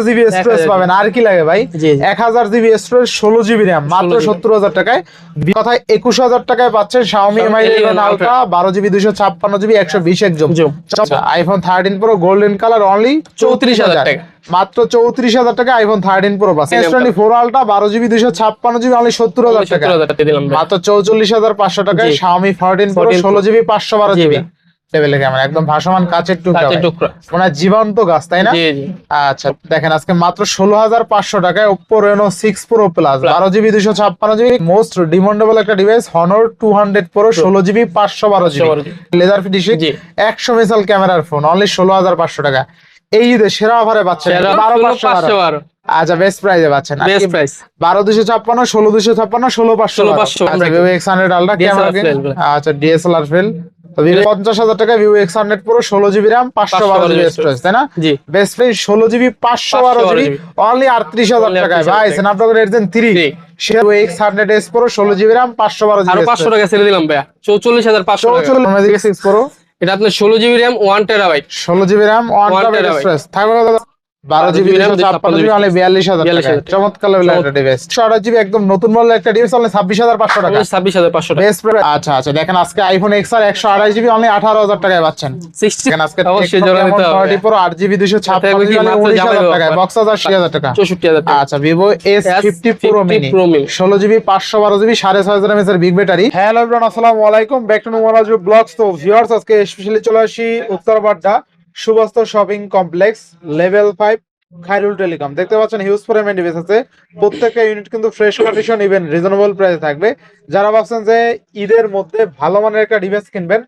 GB storage পাবেন, আর কি লাগে ভাই? 1000 জিবি স্টোরেজ, 16 জিবি র্যাম, মাত্র 70,000 টাকায়। কথায় 21,000 টাকায় পাচ্ছেন Xiaomi Mi 11 Ultra 12 GB 256 GB 120 একদম। IPhone 13 pro golden colour only 34,000 টাকা, মাত্র 34,000 টাকা আইফোন 13 প্রো পাচ্ছেন। S24 Ultra 12 GB 256 GB only 70,000 টাকা, মাত্র 44,500 টাকায় Xiaomi 14 প্রো 16 জিবি 512 জিবি লেভেলের ক্যামেরা, একদম ভাসমান কাচের টুকরা, মানে জীবন্ত গাছ, তাই না? আচ্ছা দেখেন আজকে মাত্র 16,500 টাকায় Oppo Reno 6 Pro Plus 12 GB 256 GB most demandable একটা device Honor 200 Pro 16 GB 512 GB laser finishing 100 megapixel ক্যামেরার ফোন অনলি 16,500 টাকা। এই ঈদে সেরা অফারে পাচ্ছেন 12,512। আচ্ছা বেস্ট প্রাইসে পাচ্ছেন, বেস্ট প্রাইস 12,256 16,256 16,500। আচ্ছা Vivo X100 Ultra ক্যামেরা, আচ্ছা DSLR ফেল 50,000 টাকা Vivo X100 Pro 16 GB RAM 512 GB storage, তাই না? Best price 16 GB 512 GB only 38,000 টাকায় ভাই। Snapdragon 8 Gen 3 Vivo X100s Pro 16 GB RAM 512 GB, আরো 500 টাকা ছেড়ে দিলাম ভাই 44,500 টাকা। Magic 6 Pro এটা আপনার 16 GB RAM 1 terabyte, 16 GB RAM 1 terabyte storage থাকবে 12 জিবি 256 জিবি অনলি 42,000 টাকা। চমৎকার লেভেলের একটা ডিভাইস 128 জিবি একদম নতুন মডেলের একটা ডিভাইস অনলি 26,500 টাকা, 26,500 টাকা বেস্ট প্রাইস। আচ্ছা আচ্ছা দেখেন আজকে আইফোন XR 128 জিবি অনলি 18,000 টাকায় পাচ্ছেন। 60 দেখেন আজকে অবশ্যই জোড়া নিতে হবে 40 Pro 8 জিবি 256 জিবি অনলি 19,000 টাকায়, বক্স 80,000 টাকা 64,000 টাকা। আচ্ছা Vivo S50 Pro Mini 16 GB 512 GB 6,500 mAh এর বিগ ব্যাটারি। হ্যালো এভরিওয়ান, আসসালামু আলাইকুম, ব্যাক টু নোমারাজ ব্লগস। তো ভিউয়ার্স আজকে স্পেশালি চলে আসি Uttarbadda Subastu shopping complex level 5 Khairul telecom. দেখতে পাচ্ছেন হিউজ পরিমাণ ডিভাইস আছে, প্রত্যেকটা ইউনিট কিন্তু ফ্রেশ কন্ডিশন ইভেন রিজনেবল প্রাইসে থাকবে। যারা ভাবছেন যে ঈদের মধ্যে ভালো মানের একটা ডিভাইস কিনবেন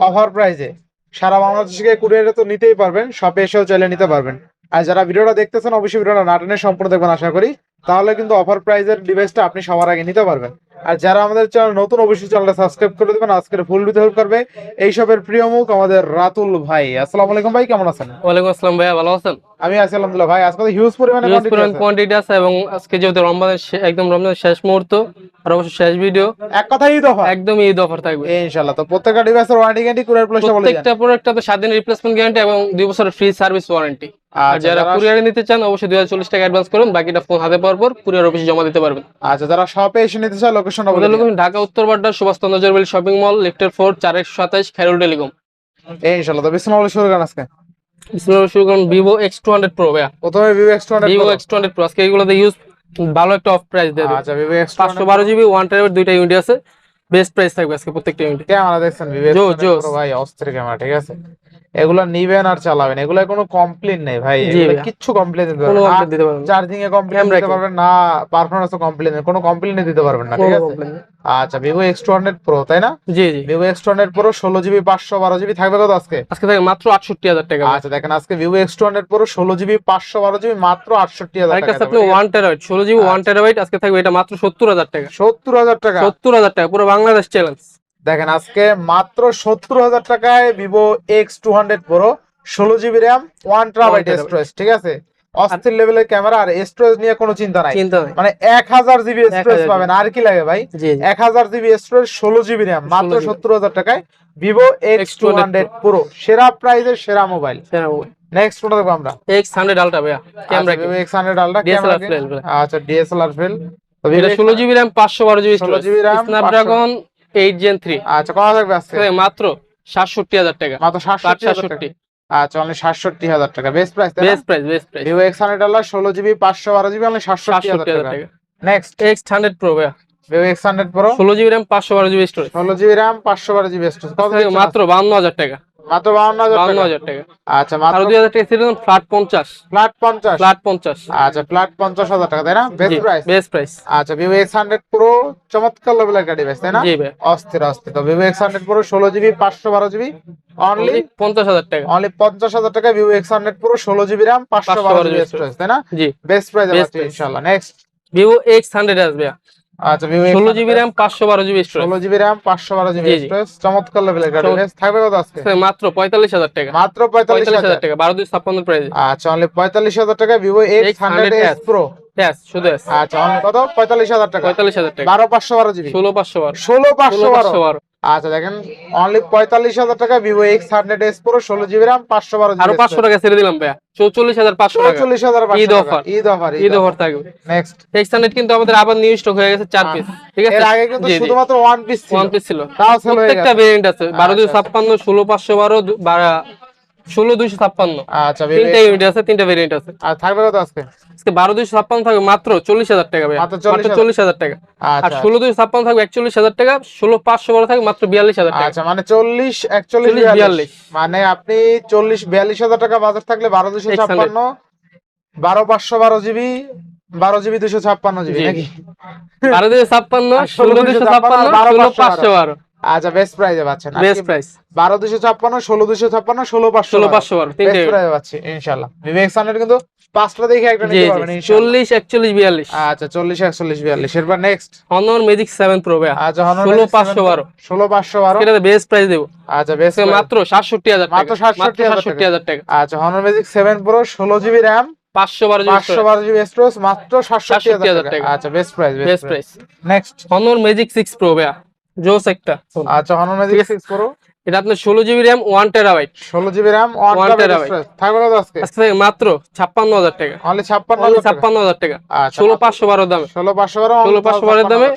অফার প্রাইসে, সারা বাংলাদেশ থেকে কুরিয়ারে তো নিতেই পারবেন, শপে এসেও চাইলে নিতে পারবেন। আর যারা ভিডিওটা দেখতেছেন অবশ্যই ভিডিওটা না টেনে সম্পূর্ণ দেখবেন আশা করি, তাহলে কিন্তু অফার প্রাইসের ডিভাইসটা আপনি সবার আগে নিতে পারবেন। আর যারা আমাদের চ্যানেল নতুন অবশ্যই চ্যানেলটা সাবস্ক্রাইব করে দেবেন। আজকের ফুল ভিডিও হেল্প করবে এই সবের প্রিয় মুখ আমাদের রাতুল ভাই। আসসালামু আলাইকুম ভাই, কেমন আছেন? ওয়ালাইকুম আসসালাম ভাইয়া, ভালো আছেন? আমি আছি আলহামদুলিল্লাহ ভাই। আজকে হিউজ পরিমাণে কোয়ান্টিটি আছে এবং আজকে যেহেতু রমজানের একদম রমজানের শেষ মুহূর্ত আর অবশ্যই শেষ ভিডিও, এক কথা ঈদ অফার, একদম ঈদ অফার থাকবে ইনশাআল্লাহ। তো প্রত্যেকটা ডিভাইসের ওয়ারেন্টি গ্যারান্টি কুরিয়ার প্লেসটা বলে দেন। প্রত্যেকটা প্রোডাক্টে 7 দিনের রিপ্লেসমেন্ট গ্যারান্টি এবং 2 বছরের ফ্রি সার্ভিস ওয়ারেন্টি। আর যারা কুরিয়ারে নিতে চান অবশ্যই 240 টাকা অ্যাডভান্স করুন, বাকিটা ফোন হাতে পাওয়ার পর কুরিয়ার অফিসে জমা দিতে পারবেন। আচ্ছা যারা শপে এসে নিতে চায় লোকেশনটা বলে দেন। লোকেশন ঢাকা উত্তরবাড্ডা সুভাষচন্দ্র জরবেল শপিং মল লিফটের 4 427 খায়রুল টেলিকম। ইনশাআল্লাহ। তো বিসমিল্লাহ বলে শুরু করেন আজকে। বিসমিল্লাহ শুরু করুন Vivo X200 Pro ভাইয়া। প্রথমে Vivo X200 Pro আজকে এগুলোতে ইউজ ভালো একটা অফ প্রাইস দিয়ে দেব। আচ্ছা Vivo X200 512 জিবি 1 টেরাবাইট দুইটা ইউনিট আছে, বেস্ট প্রাইস থাকবে আজকে প্রত্যেকটা ইউনিট। ক্যামেরা দেখছেন Vivo X200 Pro ভাই, অস্থির ক্যামেরা, ঠিক আছে? এগুলা নিবেন আর চালাবেন, এগুলা কোনো কমপ্লেইন নেই ভাই, এগুলা কিচ্ছু কমপ্লেইন দিতে পারবেন না। চার্জিং এ কমপ্লেইন দিতে পারবেন না, পারফরম্যান্সে কমপ্লেইন, কোনো কমপ্লেইন দিতে পারবেন না, ঠিক আছে? আচ্ছা Vivo X200 Pro, তাই না? জি জি Vivo X200 Pro 16 GB 512 GB থাকবে কত আজকে? আজকে থাকবে মাত্র 68,000 টাকা। আচ্ছা দেখেন আজকে Vivo X200 Pro 16 GB 512 GB মাত্র 68,000 টাকা। একটা আপনি 1 টেরাবাইট 16 জিবি 1 টেরাবাইট আজকে থাকবে এটা মাত্র 70,000 টাকা। 70,000 টাকা, 70,000 টাকা পুরো বাংলাদেশ চ্যালেঞ্জ। দেখেন আজকে মাত্র 70,000 টাকায় Vivo X200 Pro 16 GB RAM 1 terabyte storage, ঠিক আছে? অস্থির লেভেলের ক্যামেরা, আর স্টোরেজ নিয়ে কোনো চিন্তা নাই, মানে 1000 জিবি স্টোরেজ পাবেন, আর কি লাগে ভাই? 1000 জিবি স্টোরেজ 16 জিবি RAM মাত্র 70,000 টাকায় Vivo X200 Pro, সেরা প্রাইসের সেরা মোবাইল। নেক্সট কোনটা দেখব আমরা? X100 Ultra ভাইয়া, camera Vivo X100 Ultra camera, আচ্ছা DSLR ফেল। তো এটা 16 GB RAM 512 GB storage, Snapdragon 8 Gen 3। আচ্ছা কত থাকবে আজকে? মাত্র 67,000 টাকা, মাত্র 67। আচ্ছা অনলি 67,000 টাকা, best price, best price, best price. Vivo X100 Ultra 16 GB 512 GB only 67,000 টাকা। নেক্সট X100 Pro ভাইয়া, Vivo X100 Pro 16 GB RAM 512 GB storage, 16 GB RAM 512 GB storage, কত থাকবে? মাত্র 52,000 টাকা, মাত্র 52,000 টাকা। আচ্ছা মাত্র 2,000 টাকা ছিল ফ্ল্যাট 50, ফ্ল্যাট 50, ফ্ল্যাট 50। আচ্ছা ফ্ল্যাট 50,000 টাকা, তাই না? Best price, best price. আচ্ছা Vivo X100 Pro চমৎকার লেভেলের একটা ডিভাইস, তাই না? জি ভাই, অস্থির অস্থির। তো Vivo X100 Pro 16 GB 512 GB only 50,000 টাকা, অনলি 50,000 টাকা Vivo X100 Pro 16 GB RAM 512 GB storage, তাই না? জি বেস্ট প্রাইস আছে ইনশাআল্লাহ। নেক্সট Vivo X100s ভাইয়া, আচ্ছা Vivo 16 GB RAM 512 GB storage, 16 GB RAM 512 GB storage, চমৎকার লেভেলের একটা ডিভাইস থাকবে কত আজকে? মাত্র 45,000 টাকা, মাত্র 45,000 টাকা, 12,256 প্রাইস। আচ্ছা অনলি 45,000 টাকা Vivo X100s Pro, yes শুধু আচ্ছা অনলি কত? 45,000 টাকা, 45,000 টাকা, 12,512 জিবি, 16,512, 16,512 আচ্ছা দেখেন অনলি 45,000 টাকা Vivo X100s Pro 16GB RAM 512 আরো 500 টাকা ছেড়ে দিলাম ভাইয়া, 44,500 টাকা। 44,500 ঈদ অফার, ঈদ অফার থাকবে। নেক্সট X100 কিন্তু আমাদের আবার নিউ স্টক হয়ে গেছে 4 পিস, ঠিক আছে? এর আগে কিন্তু জি, জি। শুধুমাত্র ওয়ান পিস ছিল, ওয়ান পিস ছিল, তাও সেল হয়ে প্রত্যেকটা গেছে। ভেরিয়েন্ট আছে, 12 256, আচ্ছা, 16 512, 16 256, আচ্ছা তিনটা ইউনিট আছে, তিনটা ভেরিয়েন্ট আছে। আর থাকবে কত আজকে? আজকে 12 256 থাকবে মাত্র 40,000 টাকা ভাইয়া, মাত্র মাত্র 40,000 40,000 টাকা। আর আচ্ছা 16 256 থাকবে 41,000 টাকা, 16 512 থাকবে মাত্র 42,000 টাকা। আচ্ছা মানে 40 41 40 42 মানে আপনি 40 42,000 টাকা বাজার থাকলে 12 256 12 512 GB 12GB 256 GB জি। নাকি? 12 256, 16 256, 16 512, আচ্ছা বেস্ট প্রাইসে পাচ্ছেন বেস্ট প্রাইস। 12 256 16 256 16 16 512 512 তিনটে বেস্ট প্রাইসে পাচ্ছি ইনশাআল্লাহ। ভিভো X100 কিন্তু পাঁচটা দেখে একটা জি, নিতে জি। পারবেন ইনশাআল্লাহ। 40 41 42, আচ্ছা 40 41 42 এরপর নেক্সট Honor Magic 7 Pro ভাইয়া, আচ্ছা Honor 16 Magic 7 512, 16 512 এটাতে বেস্ট প্রাইস দেব আচ্ছা বেস্ট আজকে মাত্র 67,000 টাকা, মাত্র 67,000 টাকা। আচ্ছা Honor Magic 7 Pro 16GB RAM 512 512GB storage মাত্র 67,000 টাকা। টাকা। আচ্ছা best price best price. Next Honor Magic 6 Pro ভাইয়া, জোস একটা ফোন। আচ্ছা Honor Magic 6 Pro এটা আপনার 16GB RAM 1TB, 16GB RAM 1 1 TB terabyte। storage থাকবে কত আজকে? আজকে থেকে মাত্র 56,000 টাকা, অনলি অনলি 56,000 টাকা 56,000 টাকা। আচ্ছা 16 512 দামে, 16 512 16 512 দামে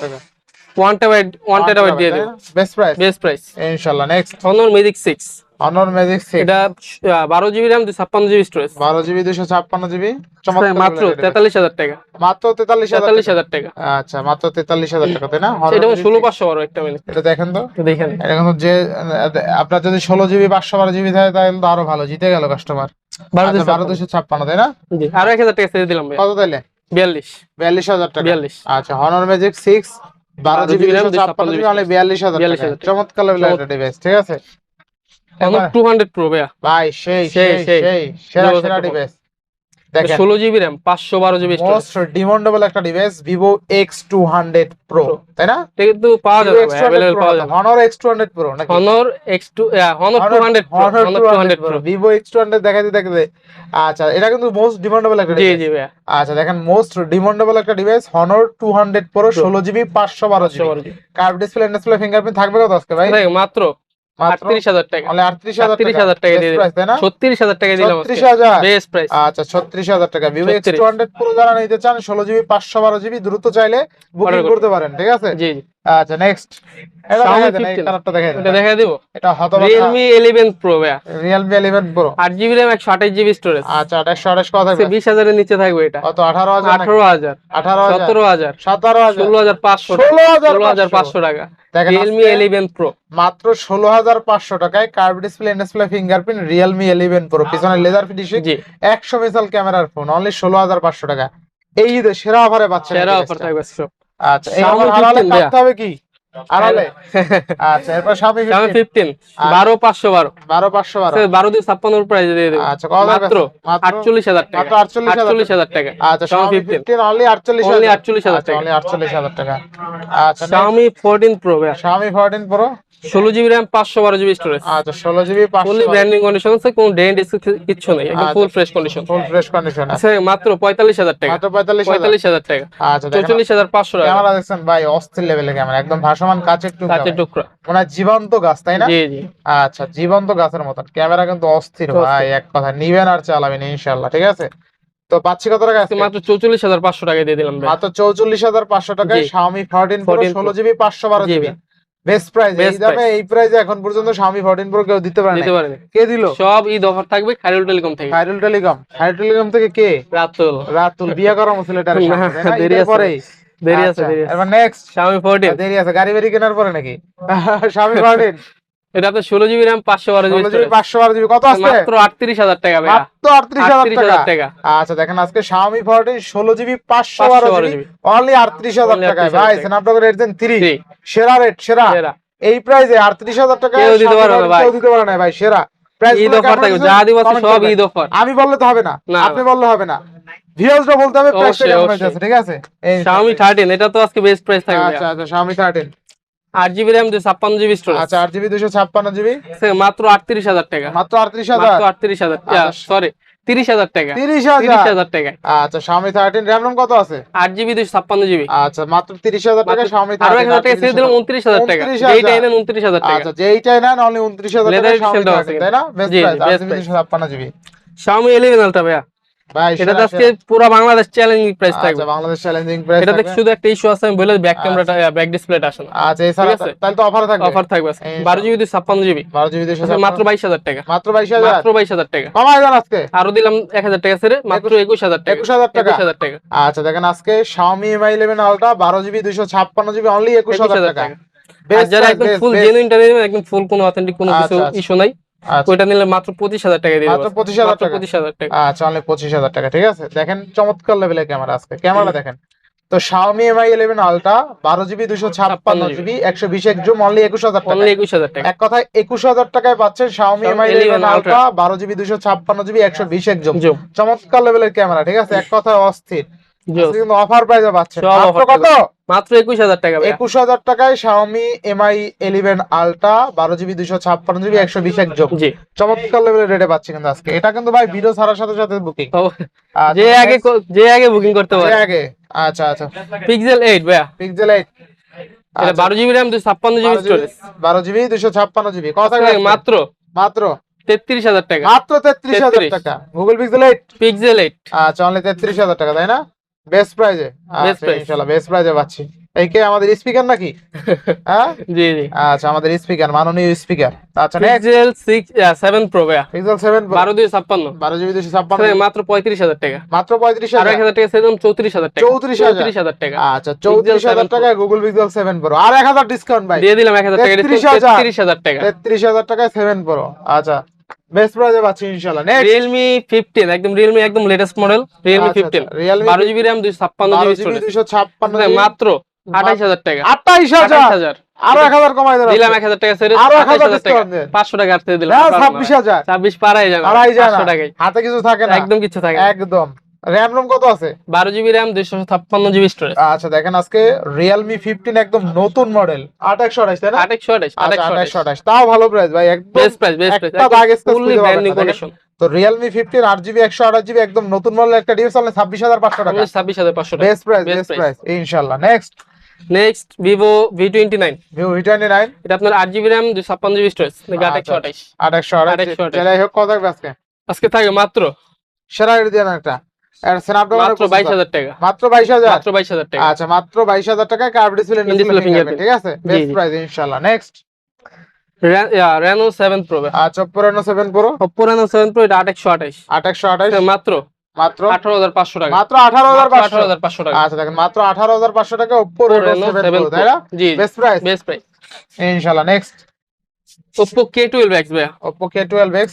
1 TB দিয়ে দেব, বেস্ট প্রাইস বেস্ট প্রাইস। ইনশাআল্লাহ। Next Honor Magic 6, Honor Magic 6 এটা 12GB RAM 256GB storage, 12GB 256GB মাত্র 43,000 টাকা, মাত্র 43,000 43,000 টাকা। আচ্ছা মাত্র 43,000 টাকা তাই না? এটা 16 512 একটা মিনিট এটা দেখেন তো, দেখেন। এটা কিন্তু যে আপনার যদি 16GB 512GB থাকে তাহলে তো আরো ভালো, জিতে গেল কাস্টমার। 12,256 তাই না? জি, আরো 1,000 টাকা ছেড়ে দিলাম ভাই, কত তাইলে? 42 42,000 টাকা। 42। আচ্ছা Honor Magic 6 12GB 256GB only 42,000 টাকা। 42,000 চমৎকার লেভেলের একটা ডিভাইস, ঠিক আছে Honor 200 Pro ভাইয়া, ভাই, সেই সেই, সেই সেই। সেই সেরা জবরদস্ত সেরা একটা ডিভাইস দেখেন। 16GB RAM 512GB storage, most demandable একটা ডিভাইস Vivo X200 Pro তাই না? এটা কিন্তু পাওয়া যাবে Vivo ভাই, X200 अवेलेबल Pro পাওয়া না তো, যাবে। Honor X200 Pro নাকি? Honor X2 Honor 200 Pro, Honor 200 Pro। Vivo X200 দেখাইতে দেখাইতে আচ্ছা এটা কিন্তু মোস্ট ডিমান্ডেবল একটা জি ডিভাইস। জি ভাইয়া, আচ্ছা দেখেন মোস্ট ডিমান্ডেবল একটা device Honor 200 Pro 16GB 512GB curve display display fingerprint থাকবে কত আজকে ভাই? মাত্র মাত্র 38,000 টাকা, অনলি 38,000 38,000 টাকা দিয়ে প্রাইস তাই না? 36,000 টাকা দিলাম আজকে, 36,000 বেস্ট প্রাইস। আচ্ছা 36,000 টাকা Vivo 36 X200 Pro যারা নিতে চান 16GB 512GB দ্রুত চাইলে বুকিং Order করতে পারেন, ঠিক আছে? জি জি। আচ্ছা নেক্সট এটা Xiaomi দেখাই দেন, এই 15 কালারটা দেখাই এটা দেন। দেখাই দিব, এটা হতবাক Realme 11 Pro ভাইয়া, Realme 11 Pro 8GB RAM 128GB storage, আচ্ছা 28 কত থাকবে? 20,000 এর নিচে থাকবে এটা, কত 18,000 নাকি? 18,000, 18,000 17,000, 17,000 16,500, 16,500 টাকা। দেখেন Realme আজকে 11 Pro মাত্র 16,500 টাকায় curve display display fingerprint Realme 11 Pro পিছনে লেজার ফিনিশিং জি, 100 মেগাপিক্সেল ক্যামেরার ফোন অনলি 16,500 টাকা। এই ঈদে সেরা অফারে পাচ্ছেন সেরা এই অফার ডিভাইসটা। থাকবে সব। আচ্ছা এই Xiaomi অফার হারালে 15 কাটতে হবে কি? হারালে আচ্ছা এরপর Xiaomi Xiaomi 15 15 12,512, 12,512 12,256 প্রাইস দিয়ে দেব, আচ্ছা কত মাত্র মাত্র 48,000 টাকা, মাত্র 48,000 টাকা। আচ্ছা Xiaomi Xiaomi 15 অনলি 48,000 Only 48,000 আচ্ছা টাকা। অনলি 48,000 টাকা। আচ্ছা Xiaomi 14 Pro ভাইয়া, Xiaomi 14 Pro 16GB RAM 512GB storage, আচ্ছা 16GB ফুলি 512 ব্র্যান্ডিং কন্ডিশন আছে, কোনো ডেন্ট কিচ্ছু নেই, একদম full fresh condition. Full fresh condition আছে মাত্র 45,000 টাকা, মাত্র 45,000 45,000 টাকা, আচ্ছা দেখেন 44,500 টাকা। ক্যামেরা দেখছেন ভাই অস্থির লেভেলের ক্যামেরা একদম ভাসমান কাচের কাঁচের টুকরা, মানে জীবন্ত গাছ তাই না? জি জি। আচ্ছা জীবন্ত গাছের মতন ক্যামেরা কিন্তু অস্থির ভাই, এক কথা নিবেন আর চালাবেন ইনশাআল্লাহ, ঠিক আছে? তো পাচ্ছি কত টাকা আজকে? মাত্র 44,500 টাকা দিয়ে দিলাম ভাই, মাত্র 44,500 টাকায় জি। Xiaomi 14 Pro 14 Pro 16GB 512GB জি, বেস্ট প্রাইস। এই Best দামে price। এই প্রাইসে এখন পর্যন্ত Xiaomi 14 Pro কেউ দিতে পারে না। দিতে পারেন। কে দিল? সব ঈদ অফার থাকবে খায়রুল টেলিকম থেকে। খায়রুল টেলিকম। খায়রুল টেলিকম থেকে কে? রাতুল, রাতুল বিয়া করা ছেলেটার না, সাথে তাই না? দেরি ঈদের আছে। পরেই? দেরি আছে, আচ্ছা, দেরি আছে। এবার নেক্সট Xiaomi 14 দেরি আছে, গাড়ি বাড়ি কেনার পরে নাকি? Xiaomi 14 এটা তো 16GB RAM 512GB 16GB 512GB কত আছে? মাত্র 38,000 টাকা ভাই, মাত্র 38,000 38,000 টাকা। আচ্ছা দেখেন আজকে Xiaomi 14 16GB 512GB অনলি 38,000 টাকায় ভাই। স্ন্যাপড্রাগন 8 Gen 3 সেরা রেট, সেরা এই প্রাইসে 38,000 টাকা কেউ দিতে পারে না ভাই, কেউ দিতে পারে না ভাই, সেরা প্রাইস। ঈদ অফার থাকবে, যা দিব আছে সব ঈদ অফার। আমি বললে তো হবে না, না, আপনি বললে হবে না, ভিউয়ার্সরা বলতে হবে প্রাইসটা অবশ্যই, কেমন অবশ্যই। হয়েছে, ঠিক আছে? এই Xiaomi 13 এটা তো আজকে বেস্ট প্রাইস থাকবে, আচ্ছা আচ্ছা Xiaomi 13 8GB RAM 256GB storage, আচ্ছা 8GB 256GB মাত্র 38,000 টাকা, মাত্র 38,000 মাত্র 38,000 আচ্ছা। সরি 30,000 টাকা, 30,000 30,000 টাকায়। আচ্ছা Xiaomi 13 RAM ROM কত আছে? 8GB 256GB। আচ্ছা মাত্র 30,000 টাকা Xiaomi আরো 13 1000 টাকা ছেড়ে দিলাম 29,000 টাকা, 29,000 যেইটা এনেন 29,000 টাকা। আচ্ছা যেইটাই নেন অনলি 29,000 টাকা Leather Xiaomi edition দেওয়া 13, আছে তাই না? বেস্ট জি, জি, price best 8GB 256GB। Xiaomi 11 Ultra ভাইয়া, ভাই এটা তো সেরা আজকে পুরো বাংলাদেশ চ্যালেঞ্জিং প্রাইস থাকবে। আচ্ছা বাংলাদেশ চ্যালেঞ্জিং প্রাইস এটাতে থাকবে। শুধু একটা ইস্যু আছে, আমি বলে ব্যাক ক্যামেরাটা ব্যাক ডিসপ্লেটা আসে না। আচ্ছা এছাড়া ঠিক আছে? তাহলে তো অফার থাকবে। অফার থাকবে আজকে 12GB 256GB 12GB মাত্র 22,000 টাকা, মাত্র 22,000 মাত্র 22,000 টাকা। কমায় দেন আজকে। আরো দিলাম 1,000 টাকা ছেড়ে মাত্র 21,000 টাকা, 21,000 টাকা। 21,000 টাকা, আচ্ছা দেখেন আজকে Xiaomi Mi 11 Ultra 12GB 256GB only 21,000 টাকা। আর বেস্ট যারা প্রাইস একদম বেস্ট ফুল জেনুইনটা নেবেন, একদম ফুল কোনো অথেন্টিক কোনো কিছু আচ্ছা, আচ্ছা। ইস্যু নাই, আচ্ছা ওইটা নিলে মাত্র 25,000 টাকা দিয়ে মাত্র দেবো। 25,000 টাকা। 25,000 টাকা। আচ্ছা অনলি 25,000 টাকা। ঠিক আছে দেখেন চমৎকার লেভেলের ক্যামেরা আজকে ক্যামেরা দেখেন তো Xiaomi Mi 11 Ultra 12GB 256GB 120 zoom only 21,000 টাকা। অনলি 21,000 টাকা। এক কথায় 21,000 টাকায় পাচ্ছেন Xiaomi Mi 11 Ultra 12GB 256GB 120 zoom zoom. চমৎকার লেভেলের ক্যামেরা। ঠিক আছে এক কথায় অস্থির। জোস। আজকে কিন্তু অফার প্রাইসে পাচ্ছেন সব মাত্র offer কত? মাত্র 21,000 টাকা ভাইয়া। 21,000 টাকায় Xiaomi Mi 11 Ultra 12GB 256GB 120 zoom জি। চমৎকার লেভেলের রেটে পাচ্ছি কিন্তু আজকে। এটা কিন্তু ভাই ভিডিও ছাড়ার সাথে সাথে বুকিং। যে আগে বুকিং করতে পারে। আগে আচ্ছা আচ্ছা Pixel 8 ভাইয়া, Pixel 8 এটা 12GB RAM 256GB storage 12GB 256GB কত টাকা মাত্র মাত্র 33,000 টাকা। মাত্র 33,000 টাকা Google Pixel 8 Pixel 8 আচ্ছা অনলি 33,000 টাকা তাই না? বেস্ট প্রাইজে Best price। ইনশাআল্লাহ বেস্ট প্রাইজে পাচ্ছি। এই কে আমাদের স্পিকার নাকি? হ্যাঁ জি জি। আচ্ছা আমাদের স্পিকার মাননীয় স্পিকার। আচ্ছা নেক্সট Pixel 7 Pro ভাইয়া, Pixel 7 Pro 12/256 12GB 256 মাত্র 35,000 টাকা। মাত্র আর 35,000 1,000 টাকা ছেড়ে দিলাম 34,000 টাকা। 34,000 টাকা আচ্ছা 34,000 টাকায় Google Pixel 7 Pro আর 1000 ডিসকাউন্ট ভাই দিয়ে দিলাম 1,000 টাকা ডিসকাউন্ট 33,000 টাকা। 33,000 টাকায় 7 Pro আচ্ছা বেস্ট প্রাইসে পাচ্ছি ইনশাআল্লাহ। নেক্সট Realme 15 Realme একদম latest model Realme 15 Realme 12GB RAM 256GB storage 256 মাত্র 28,000 টাকা। 28,000 28,000 আরো 1000 কমাই দেন দিলাম 1,000 টাকা ছেড়ে আরো 1000 28,000 টাকা, ডিসকাউন্ট দেন 500 টাকা আর ছেড়ে দিলাম। হ্যাঁ 26,000 26 পারাই যায় না, আড়াই যায় না 500 টাকায় হাতে কিছু থাকে না একদম কিছু থাকে না। একদম RAM ROM কত আছে? 12GB RAM 256GB স্টোরেজ আচ্ছা দেখেন আজকে Realme 15 একদম নতুন মডেল 828 তাই না? 2828 তাও ভালো প্রাইস ভাই একদম বেস্ট প্রাইস একটা দাগ স্কেচ ফুললি খুঁজে ব্র্যান্ড পাবেন নিউ না, দেখেন। কন্ডিশন তো Realme 15 8GB 128GB একদম নতুন মডেল একটা ডিভাইস অনলি 26,500 টাকা 26,500 টাকা। বেস্ট প্রাইস ইনশাআল্লাহ। Next next Vivo V29 Vivo V29 এটা আপনার 8GB RAM 256GB স্টোরেজ 828 828 যাই হোক কত থাকবে আজকে? আজকে থাকে মাত্র সেরা রেট দিয়ে না একটা আর স্ন্যাপড্রাগন মাত্র 22,000 টাকা। মাত্র 22,000 মাত্র 22,000 টাকা। আচ্ছা মাত্র 22,000 টাকায় কার্ভ ডিসপ্লে fingerprint। ঠিক আছে বেস্ট প্রাইস ইনশাআল্লাহ। নেক্সট Reno 7 Pro আচ্ছা Oppo Reno 7 Pro Oppo Reno 7 Pro এটা 828 828 মাত্র মাত্র 18,500 টাকা। মাত্র 18,500 18,500 টাকা। আচ্ছা দেখেন মাত্র 18,500 টাকা Oppo Reno Reno 7 7 Pro তাই না? জি বেস্ট প্রাইস বেস্ট প্রাইস। ইনশাআল্লাহ। নেক্সট Oppo K12X ভাইয়া, Oppo K12X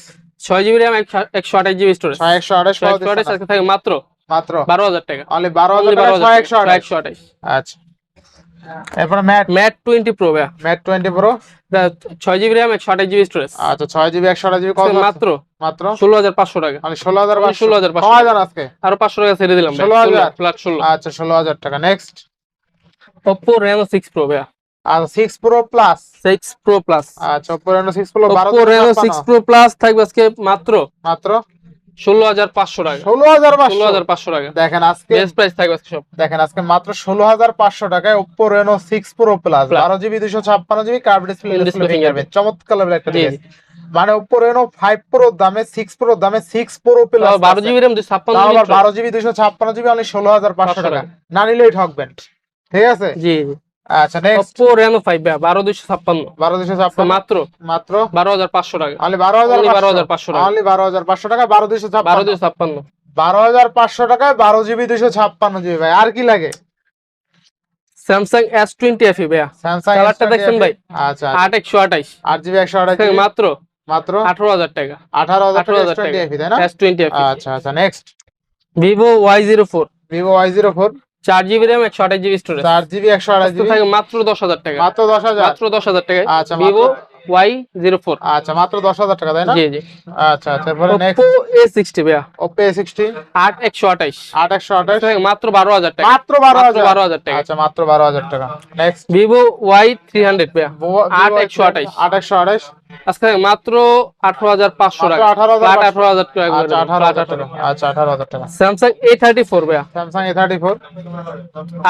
6GB RAM 128GB storage 128 আজকে থাকে মাত্র মাত্র 12,000 টাকা। অনলি 12,000 টাকা 128 আচ্ছা এরপর Mate 20 Pro ভাইয়া, Mate 20 Pro 6GB RAM 128GB storage আচ্ছা 6GB 128GB কত মাত্র মাত্র 16,500 টাকা। মানে 16,500 16,500 কমায় দেন আজকে আরো 500 টাকা ছেড়ে দিলাম 16,000 ফ্ল্যাট 16। আচ্ছা 16,000 টাকা। নেক্সট Oppo Reno 6 Pro ভাইয়া, আর 6 Pro Plus 6 Pro Plus আচ্ছা Oppo Reno 6 Pro Oppo Reno 6 Pro Plus থাকবে আজকে মাত্র মাত্র 16,500 টাকা। 16,500 টাকা দেখেন আজকে বেস্ট প্রাইস থাকবে আজকে সব। দেখেন আজকে মাত্র 16,500 টাকায় Oppo Reno 6 Pro Plus 12GB 256GB curve display fingerprint চমৎকার লেভেলের একটা ডিভাইস মানে Oppo Reno 5 Pro দামে 6 Pro দামে 6 Pro Plus 12GB RAM 256GB আবার 12GB 256GB অনলি 16,500 টাকা না নিলেই ঠকবেন। ঠিক আছে জি জি। আচ্ছা নেক্সট Oppo Reno 5 ভাইয়া 12,256 12,256 মাত্র মাত্র 12,500 টাকা। অনলি 12,500 টাকা অনলি 12,500 টাকা 12,256 12,256 12,500 টাকায় 12GB 256GB ভাই আর কি লাগে? Samsung S20 FE ভাইয়া, Samsung কালারটা দেখছেন ভাই? আচ্ছা 8,128 8GB 128GB মাত্র মাত্র 18,000 টাকা। 18,000 টাকা S20 তাই না? S20 FE আচ্ছা আচ্ছা next Vivo Y04 Vivo Y04 4GB RAM 128GB storage 4GB 128GB থাকে মাত্র 10,000 টাকা। মাত্র 10,000 মাত্র 10,000 টাকা আচ্ছা Vivo Y04 আচ্ছা মাত্র 10,000 টাকা তাই না? জি জি। আচ্ছা আচ্ছা এরপরে নেক্সট Oppo A60 ভাইয়া Oppo A60 8,128 8,128 থাকে মাত্র 12,000 টাকা। মাত্র 12,000 টাকা। আচ্ছা মাত্র 12,000 টাকা। নেক্সট Vivo Y300 ভাইয়া 8,128 8,128 আজকে মাত্র 18,500 টাকা। 18,500 18,000 টাকা করে আচ্ছা দেবো, 18,000 টাকা। আচ্ছা 18,000 টাকা। স্যামসাং A34 ভাইয়া, Samsung A34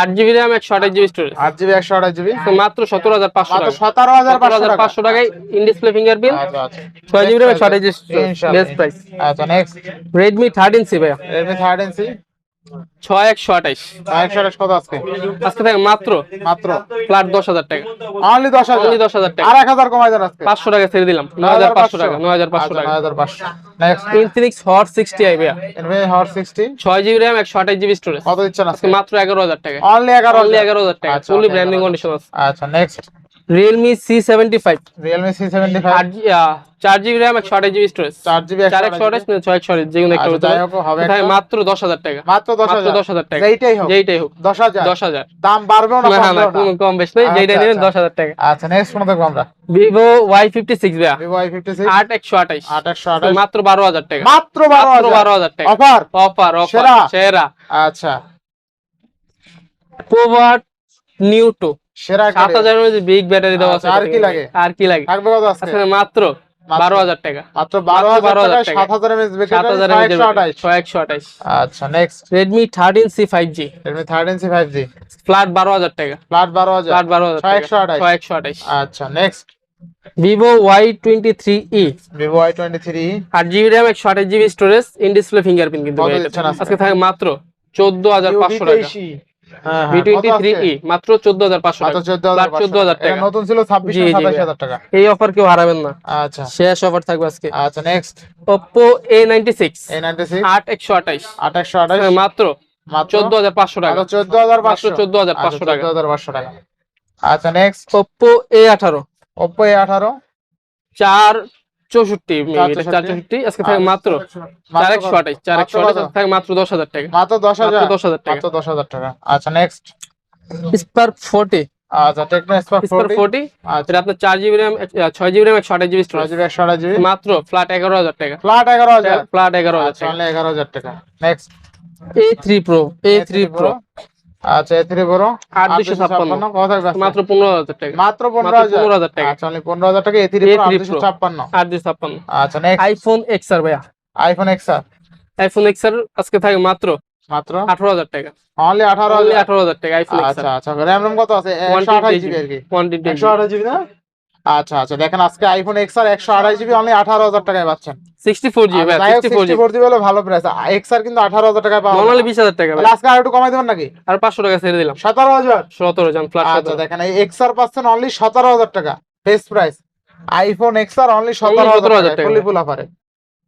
8 GB RAM 128 GB storage, 8 GB 128 GB মাত্র 17,500 মাত্র টাকা। 17,500 টাকা। 17,500 টাকায় ইন ডিসপ্লে ফিঙ্গারপ্রিন্ট, আচ্ছা আচ্ছা 6 জিবি র্যাম 128 জিবি ইনশাআল্লাহ। Best price. আচ্ছা নেক্সট Redmi 13C ভাইয়া, Redmi 13C 6128, 128 কত আজকে? আজকে থাকে মাত্র মাত্র ফ্ল্যাট 10,000 টাকা। অনলি 10,000 অনলি 10,000 টাকা। আর 1,000 কমাই দেন আজকে 500 টাকা ছেড়ে দিলাম, 9,500 টাকা, 9,500 টাকা। 9,500 নেক্সট Infinix Hot 60i ভাইয়া, Redmi Hot 60 6 GB RAM 128 GB storage, কত দিচ্ছেন আজকে আজকে? মাত্র 11,000 টাকা। অনলি 11,000 অনলি 11,000 টাকা, আচ্ছা, ফুলি only ব্র্যান্ডিং 11,000 কন্ডিশন আছে। আচ্ছা next Realme C75, Realme C75 4 GB RAM 128 GB storage, 4 GB 4 128 6 যে কোনো একটা আচ্ছা, হতে যাই পারে। হোক, হবে কোথায়? একটা। মাত্র 10,000 টাকা। মাত্র মাত্র 10,000 10,000 টাকা, যেইটাই হোক যেইটাই হোক 10,000 10,000। দাম বাড়বেও না না না, কমবেও না। কোনো কম বেশ নেই, যেইটাই আচ্ছা, নেবেন আচ্ছা। 10,000 টাকা। আচ্ছা নেক্সট কোন দেখবো আমরা? Vivo Y56 ভাইয়া, Vivo Y56 8 128, 828 মাত্র 12,000 টাকা। মাত্র 12,000 টাকা অফার অফার সেরা। সেরা। আচ্ছা Covert New 2, সেরা 7,000 এর মধ্যে বিগ ব্যাটারি দেওয়া আছে। আচ্ছা, আর কি লাগে? আর কি লাগে? থাকবে কত আজকে? আজকে মাত্র 12,000 টাকা। মাত্র 12,000 12,000 টাকা টাকা। 7,000 mAh ব্যাটারি 7,000 128 128। আচ্ছা next Redmi 13C 5G, Redmi 13C 5G flat 12,000 টাকা। ফ্ল্যাট 12,000 ফ্ল্যাট 12,000 টাকা, 128 128। আচ্ছা next Vivo Y23e, Vivo Y23 8 GB RAM 128 GB storage, in display fingerprint কিন্তু কত ভাই এটা। দিচ্ছেন আজকে? আজকে থাকে মাত্র 14,500 টাকা। হ্যাঁ হ্যাঁ কত আজকে? V23e মাত্র 14,500 মাত্র টাকা। 14,500 14,000 এটা টাকা। নতুন ছিল 26 জি, না জি, 27,000 টাকা। এই অফার কেউ হারাবেন না, আচ্ছা শেষ অফার থাকবে আজকে। আচ্ছা নেক্সট Oppo A96, A96 8 128, 2828 মাত্র মাত্র 14,500 টাকা। মাত্র 14,500 মাত্র 14,500 টাকা। 14,500 টাকা। আচ্ছা next Oppo A18, Oppo A18 464 maybe, এটা 464 464 আজকে থাকে মাত্র 4,128, 4,128 আজকে থাকে মাত্র 10,000 টাকা। মাত্র 10,000 মাত্র 10,000 টাকা। মাত্র 10,000 টাকা। আচ্ছা নেক্সট Spark 40, আচ্ছা Tecno Spark Spark 40 40, আচ্ছা এটা আপনার 4 GB RAM 6 GB RAM 128 GB storage, 6GB 128GB মাত্র ফ্ল্যাট 11,000 টাকা। ফ্ল্যাট 11,000 ফ্ল্যাট 11,000 আচ্ছা টাকা। অনলি 11,000 টাকা। Next A3 Pro, A3 Pro আচ্ছা A3 Pro 8,256, কত থাকবে আজকে? মাত্র 15,000 টাকা। মাত্র মাত্র 15,000 টাকা। আচ্ছা অনলি 15,000 টাকা A3 Pro 856 8,256। আচ্ছা নেক্সট iPhone XR ভাইয়া, iPhone XR iPhone XR আজকে থাকে মাত্র মাত্র 18,000 টাকা। অনলি Only 18,000 18,000 টাকা iPhone XR। আচ্ছা আচ্ছা র‍্যাম রম কত আছে? 128GB আর কি 128 128GB না? আচ্ছা আচ্ছা দেখেন আজকে iPhone XR 128GB অনলি 18,000 টাকায় পাচ্ছেন। 64GB ভাইয়া, 64GB 64GB হলো ভালো প্রাইস। XR কিন্তু 18,000 টাকায় পাওয়া নরমালি যায়। 20,000 টাকা তাহলে ভাই, আজকে আর একটু কমাই দেবেন নাকি? আর 500 টাকা ছেড়ে দিলাম। 17,000 17 জন ফ্ল্যাট আচ্ছা দেখেন এই XR পাচ্ছেন অনলি 17,000 টাকা best price. iPhone XR only 17,000 17,000 টাকা টাকা। ফুলি ফুল অফারে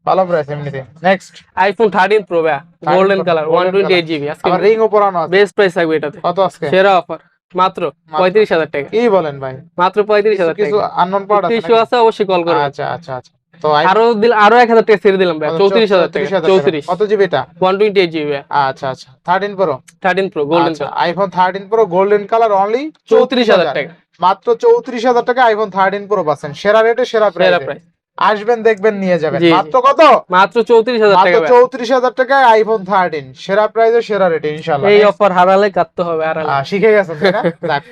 ভালো প্রাইস এমনিতে। নেক্সট iPhone 13 Pro ভাইয়া, গোল্ডেন কালার 128GB আজকে আবার রিং উপরানো আছে বেস্ট প্রাইস থাকবে এটাতে। কত আজকে? সেরা অফার মাত্র 35,000 টাকা। কি বলেন ভাই? মাত্র 35,000 কিছু টাকা। আননোন পার্ট আছে ইস্যু আছে, অবশ্যই কল করবেন। আচ্ছা আচ্ছা আচ্ছা তো আরো 1,000 টাকা ছেড়ে দিলাম ভাই, 34,000 টাকা। 34 কত জিবি এটা? 128GB ভাই, আচ্ছা আচ্ছা 13 Pro 13 Pro গোল্ডেন আচ্ছা colour iPhone 13 Pro golden colour only 34,000 টাকা। মাত্র 34,000 টাকা iPhone 13 Pro পাচ্ছেন সেরা রেটে সেরা সেরা প্রাইসে। প্রাইস আসবেন দেখবেন নিয়ে যাবেন। জি, জি। মাত্র কত? মাত্র 34,000 মাত্র টাকা ভাই। 34,000 টাকায় iPhone 13 সেরা প্রাইসে সেরা রেটে ইনশাআল্লাহ। এই অফার হারালে কাটতে হবে, হারালে। শিখে গেছেন তাই না? যাক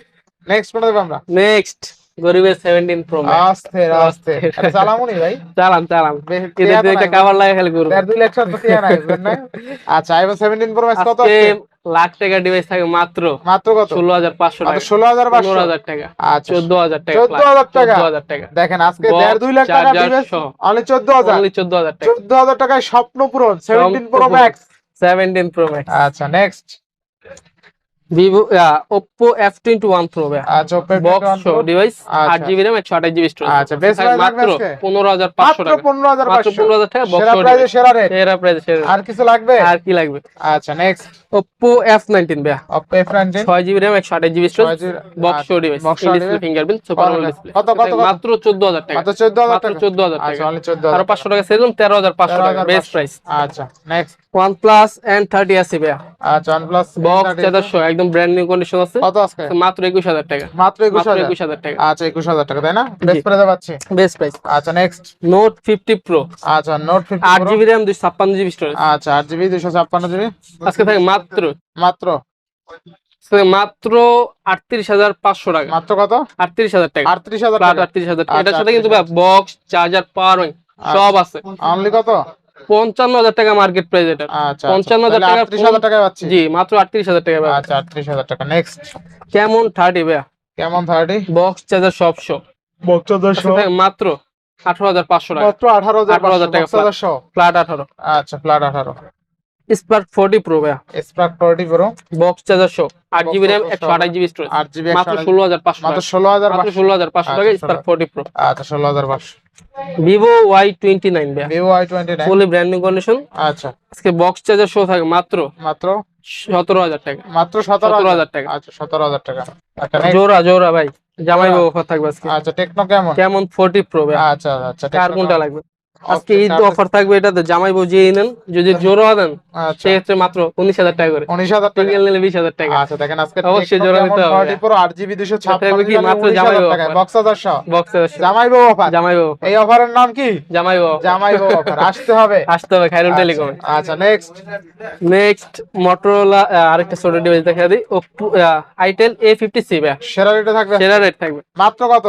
নেক্সট কোন দেখব আমরা? নেক্সট গরিবের 17 Pro Max। আস্তে আস্তে এটা চালামুনি ভাই চালান চালান, ক্লিয়ার এদের একটা কভার লাগে খালি করব। 2 লাখ টাকা তো না বুঝলেন না? আচ্ছা iPhone 17 Pro Max কত আজকে আছে? লাখ টাকা ডিভাইস থাকে মাত্র মাত্র কত? 16,500 টাকা। মাত্র 16,500 15,000 টাকা। আচ্ছা 14,000 টাকা। 14,000 টাকা 14,000 টাকা। দেখেন আজকে Box, 1.5-2 লাখ টাকা charger ডিভাইস সহ। অনলি 14,000 Only 14,000 টাকা। 14,000 টাকায় স্বপ্ন পূরণ 17 Pro Max 17 Pro Max। আচ্ছা next Vivo Oppo F21 Pro ভাই, আচ্ছা Oppo বক্স F21 সহ Pro ডিভাইস, আচ্ছা। 8 জিবি RAM 128 জিবি স্টোরেজ। আচ্ছা, best price লাগবে মাত্র আজকে? 15,500 মাত্র টাকা। 15,500 মাত্র 15,000 টাকা বক্স সেরা সহ প্রাইসে ডিভাইস। সেরা রেট সেরা প্রাইস, সেরা। আর কিছু লাগবে? আর কি লাগবে? আচ্ছা নেক্সট Oppo F19 ভাই, Oppo F19 6 GB RAM 128 GB storage, 6 GB box সহ ডিভাইস, box সহ ডিসপ্লে device। ফিঙ্গারপ্রিন্ট, সুপার কত ডিসপ্লে। কত কত? মাত্র 14,000 টাকা। মাত্র 14,000 মাত্র টাকা 14,000 আচ্ছা টাকা। অনলি 14,000 আর 500 টাকা সেরকম 13,500 টাকা বেস্ট প্রাইস। আচ্ছা নেক্সট OnePlus N30 আছে ভাই, আচ্ছা OnePlus বক্স চার্জার সহ একদম ব্র্যান্ড নিউ কন্ডিশন আছে। কত আজকে? মাত্র 21,000 টাকা। মাত্র মাত্র 21,000 21,000 টাকা আচ্ছা 21,000 টাকা তাই না? বেস্ট প্রাইসে পাচ্ছি বেস্ট প্রাইস। আচ্ছা নেক্সট Note 50 Pro, আচ্ছা Note 50 8 Pro GB RAM 256 GB storage, আচ্ছা 8GB 256GB আজকে থাকে মাত্র মাত্র মাত্র 38,500 টাকা। মাত্র কত? 38,000 টাকা। 38,000 ফ্ল্যাট টাকা। 38,000 টাকা। আচ্ছা, এটার সাথে কিন্তু বক্স, চার্জার, পাওয়ার ব্যাংক সব আছে। অনলি কত? 55,000 টাকা মার্কেট প্রাইস এটা। আচ্ছা 55,000 টাকা। 38,000 টাকায় পাচ্ছি। জি, মাত্র 38,000 টাকা পাবেন। আচ্ছা 38,000 টাকা। নেক্সট কেমন 30 ভাইয়া, কেমন 30? বক্স, চার্জার সব শো। বক্সচার্জার সহ মাত্র 18,500 টাকা। মাত্র 18,500 টাকা বক্সচার্জার সহ। ফ্ল্যাট 18। আচ্ছা ফ্ল্যাট 18। স্পার্ক 40 প্রো ভাইয়া, স্পার্ক 40 প্রো, বক্স, চার্জার সহ, 8GB RAM, 128GB storage, 8GB মাত্র 16,500 মাত্র টাকা। 16,500। মাত্র 16,500 টাকা স্পার্ক 40 প্রো। আচ্ছা 16,500। ভিভো Y29 ভাইয়া, Vivo Y29 fully brand new condition. আচ্ছা আজকে বক্স, চার্জার সহ থাকে মাত্র মাত্র 17,000 টাকা। মাত্র 17,000 টাকা। আচ্ছা 17,000 টাকা। আচ্ছা next। জোড়া ভাই, জামাই বাবু অফার থাকবে আজকে। আচ্ছা টেকনো কেমন? কেমন 40 প্রো ভাইয়া, আচ্ছা আচ্ছা কার টেকনো কোনটা কেমন? লাগবে? আজকে ঈদ অফার থাকবে, এটাতে জামাই বউ যে নেন, যদি জোড়া দেন আচ্ছা সেক্ষেত্রে মাত্র 19,000 টাকা করে। 19,000 টাকা। সিঙ্গেল নিলে 20,000 টাকা। আচ্ছা দেখেন আজকে অবশ্যই টেকনো জোড়া কেমন নিতে হবে। 40 প্রো 8GB 256 কি মাত্র 19,000 জামাই টাকায় offer। বক্সচার্জার সহ। বক্স, জামাই বউ অফার। জামাই বাবু, এই অফারের নাম কি? জামাই বাবু জামাই বউ অফার। আসতে হবে। আসতে হবে খায়রুল টেলিকমে। আচ্ছা নেক্সট নেক্সট মোটরোলা আরেকটা ছোট ডিভাইস দেখা দিই, ওপো আইটেল A50C ভাইয়া, সেরা রেটে থাকবে। সেরা রেট থাকবে। মাত্র কত?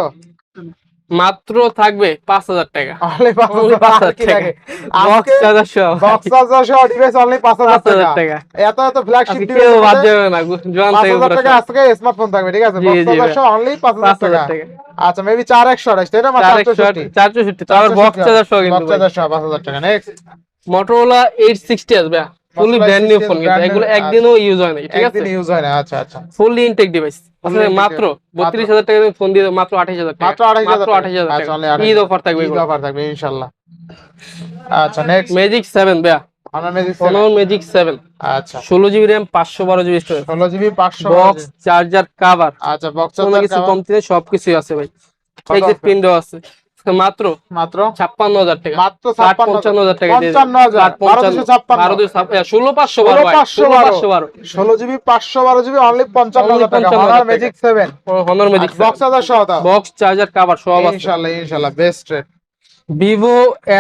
মাত্র থাকবে 5,000 টাকা। অনলি 5,000 কি লাগে? বক্স, চার্জার সহ, বক্সচার্জার সহ ডিভাইস অনলি 5,000 5,000 টাকা। টাকা। এত ফ্ল্যাগশিপ আজকে ডিভাইস কেউ বাদ যাবে না, জোয়ান থেকে 5,000 টাকা আজকে স্মার্টফোন থাকবে, ঠিক আছে? জি, জি বক্সচার্জার ভাই। সহ অনলি 5,000 টাকা। 5,000 টাকা। আচ্ছা মেবি 4128 তাই না? 464 464, তারপর বক্স, চার্জার সহ কিন্তু ভাই। বক্সচার্জার সহ 5,000 টাকা। নেক্সট মোটরোলা 860 আসবে, ফুলি Motorola ব্র্যান্ড নিউ 860 ফোন, কিন্তু brand new, এগুলো একদিনও ইউজ হয় না, ঠিক আছে? একদিন ইউজ হয় না। আচ্ছা আচ্ছা ফুলি ইনটেক ডিভাইস। আসলে intake মাত্র device। 32,000 টাকা দিয়ে ফোন দিয়ে দাও, মাত্র 28,000 টাকা। মাত্র 28,000 টাকা। 28,000 আচ্ছা টাকা। only 28,000 ঈদ অফার থাকবে ঈদ এগুলো। অফার থাকবে ইনশাআল্লাহ। আচ্ছা নেক্সট ম্যাজিক 7 ভাইয়া, আমরা ম্যাজিক Honor Magic 7, আচ্ছা 16GB RAM, 512GB storage, 16GB 500 box, charger, cover, আচ্ছা কোনো বক্সচার্জার কিছু কমতি নেই, সবকিছুই আছে ভাই। কত এক্সিট আছে? পিনও আছে। মাত্র মাত্র 56,000 টাকা। মাত্র 55,000 টাকা দিয়ে দিন। 55,000 12,256 16,512 ভাই, 16,512 16GB 512GB অনলি 55,000 টাকা। 55,000 Honor টাকা। Magic 7 Honor Magic 7, বক্সচার্জার সহ দাও বক্স, চার্জার, কভার সব আছে। ইনশাআল্লাহ ইনশাআল্লাহ বেস্ট রেট। Vivo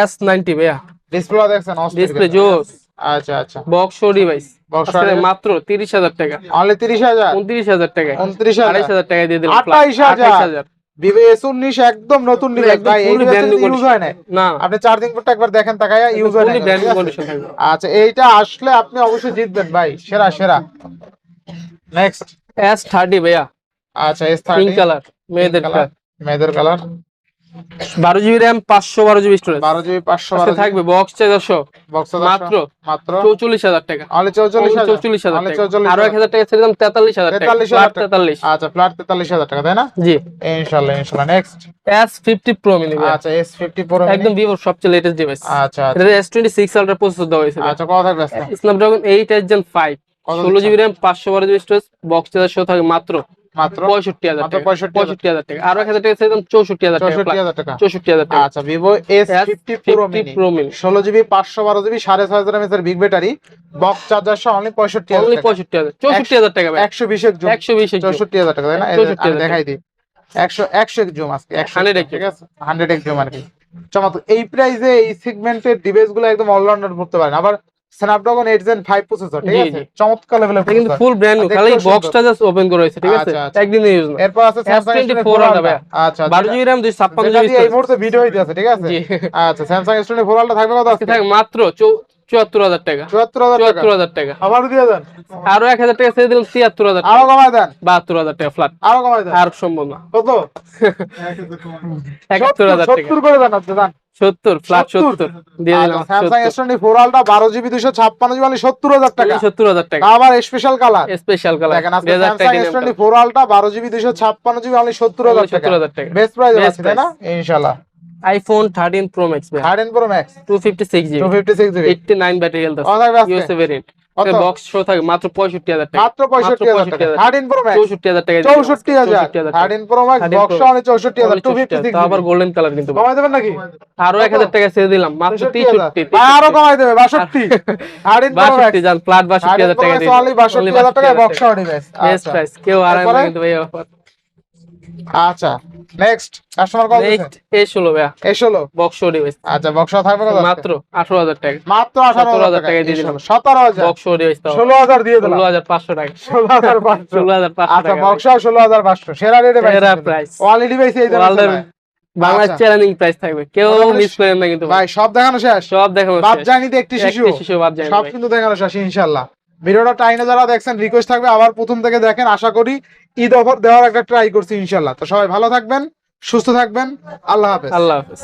S90 ভাইয়া, ডিসপ্লে দেখছেন ডিসপ্লে জোস, আচ্ছা আচ্ছা বক্স শো ডিভাইস, বক্স আজকে মাত্র 30,000 টাকা। অনলি 30,000 29,000 টাকা। 29,000 28,000 টাকা দিয়ে দিলাম। 28,000 Vivo S19 একদম নতুন ডিভাইস একদম ভাই, এই fully brand new device use হয় না। না, আপনি চার্জিং পোর্টটা একবার দেখেন তাকায়া, ইউজ হয় না। ফুলি ব্র্যান্ড ঠিক আছে? কন্ডিশন থাকবে। আচ্ছা এইটা আসলে আপনি অবশ্যই জিতবেন ভাই, সেরা সেরা। নেক্সট S30 ভাইয়া, আচ্ছা S30 পিঙ্ক কালার, মেয়েদের কালার, মেয়েদের colour, 12GB RAM, 512GB storage, 12GB আজকে 512 থাকবে বক্স, চার্জার সহ বক্সচার্জার মাত্র মাত্র 44,000 টাকা। অনলি 44,000 44,000 অনলি টাকা। 44,000 আরো 1,000 টাকা ছেড়ে দিলাম, 43,000 টাকা। 43,000 টাকা। 43। আচ্ছা ফ্ল্যাট 43,000 টাকা তাই না? জি। ইনশাআল্লাহ ইনশাআল্লাহ। নেক্সট S50 Pro mini ভাইয়া, আচ্ছা S50 Pro একদম ভিভোর সবচেয়ে লেটেস্ট ডিভাইস। আচ্ছা আচ্ছা এটা S26 আলট্রা প্রসেসর দেওয়া হয়েছে। আচ্ছা কত থাকবে আজকে? স্ন্যাপড্রাগন 8 Gen 5, কত 16GB RAM, 512GB storage, box, charger সহ থাকে মাত্র মাত্র 65,000 মাত্র টাকা। 65,000 65,000 টাকা। আরো 1,000 টাকা ছেড়ে দিলাম, 64,000 টাকা। 64,000 টাকা। 64,000 টাকা। আচ্ছা Vivo S50 Pro mini Pro mini 16GB 512GB 6,500 mAh এর বিগ ব্যাটারি, বক্স চার্জার সহ অনলি 65,000 অনলি টাকা। 65,000, 64,000 টাকা ভাই। 120 এক জুম 120 জুম। 64,000 টাকা তাই না? 64,000 আমি দেখাই দিই 100 এক জুম আজকে 100 এক ঠিক আছে 100 এক জুম আর কি। চমৎকার। এই প্রাইসে এই সেগমেন্টের ডিভাইসগুলো একদম অলরাউন্ডার করতে পারেন। আবার স্ন্যাপড্রাগন 8 Gen 5 প্রসেসর, ঠিক জি, আছে? জি। চমৎকার লেভেলের এটা কিন্তু প্রসেসর। ফুল ব্র্যান্ড নিউ, দেখতেও খালি সুন্দর। বক্সটা জাস্ট ওপেন করা হয়েছে, ঠিক আছে? আচ্ছা, আচ্ছা। একদিন ইউজ না। এরপর আছে Samsung S24 S24 Ultra ভাইয়া, আচ্ছা 12GB RAM, 256GB যেটা দিয়ে এই স্টোরেজ। মুহূর্তে ভিডিও হইতেছে, ঠিক আছে? জি। আচ্ছা Samsung S24 Ultra থাকবে কত আজকে আজকে? থাকে মাত্র 74,000 টাকা। 74,000 টাকা। 74,000 টাকা। আবার দিয়ে দেন। আরো 1,000 টাকা ছেড়ে দিলাম, 73,000 আরো টাকা। কমায় দেন। 72,000 টাকা ফ্ল্যাট। আরো কমায় দেন। আর সম্ভব না। কত? 71,000 টাকা। 70 করে দেন আপনি, দেন। 70 ফ্ল্যাট 70 দিয়ে দিলাম। আচ্ছা, Samsung S24 Ultra 12GB 256GB মানে 70,000 টাকা। 70,000 টাকা। আবার স্পেশাল কালার। Special colour. দেখেন আজকে Samsung S24 Ultra 12GB 256GB মানে 70,000 টাকা। 70,000 টাকা। বেস্ট প্রাইস Best আছে তাই না? ইনশাআল্লাহ। iPhone 13 Pro Max ভাই, 13 Pro Max 256GB, 256GB 89 battery health কত থাকবে আজকে? USA variant. কত? বক্স শো থাকে মাত্র 65,000 টাকা। মাত্র 65,000 টাকা। 13 Pro Max 64,000 টাকা। 64,000 13 Pro Max 13 বক্স Pro অনেক 64,000 256 তো আবার গোল্ডেন কালার কিন্তু ভাই। কমাই দেবেন নাকি? আরো 1,000 টাকা ছেড়ে দিলাম, মাত্র 63। ভাই আরো কমাই দেবে 62 13 Pro Max 62 জান ফ্ল্যাট 62,000 টাকা দিয়ে অনলি 62,000 টাকায় বক্স ডিভাইস। বেস্ট প্রাইস, কেউ হারায় না কিন্তু ভাই অফার। আচ্ছা নেক্সট কাস্টমার কল দিয়েছে নেক্সট A16 ভাইয়া A16 বক্স ডিভাইস আচ্ছা বক্স থাকবে কত মাত্র 18000 টাকা মাত্র 18000 টাকা দিয়ে দিলাম 17000 বক্স ডিভাইস তাও 16000 দিয়ে দিলাম 16500 টাকা 16500 16500 আচ্ছা টাকা বক্স 16500 সেরা রেটে পাইছেন সেরা প্রাইস কোয়ালিটি পাইছে এই ওয়ার্ল্ডের ধরনের বাংলা আচ্ছা। চ্যালেঞ্জিং প্রাইস থাকবে কেউ মোটামুটি মিস করেন না কিন্তু ভাই সব দেখানো শেষ সব দেখানো বাদ শেষ। জানিতে একটি শিশু একটি শিশু বাদ যায় না সব ভাই। কিন্তু দেখানো শেষ ইনশাআল্লাহ ভিডিওটা টাইনে যারা দেখছেন রিকোয়েস্ট থাকবে আবার প্রথম থেকে দেখেন আশা করি ঈদ অফার দেওয়ার একটা ট্রাই করছি ইনশাআল্লাহ তো সবাই ভালো থাকবেন সুস্থ থাকবেন আল্লাহ হাফেজ আল্লাহ হাফেজ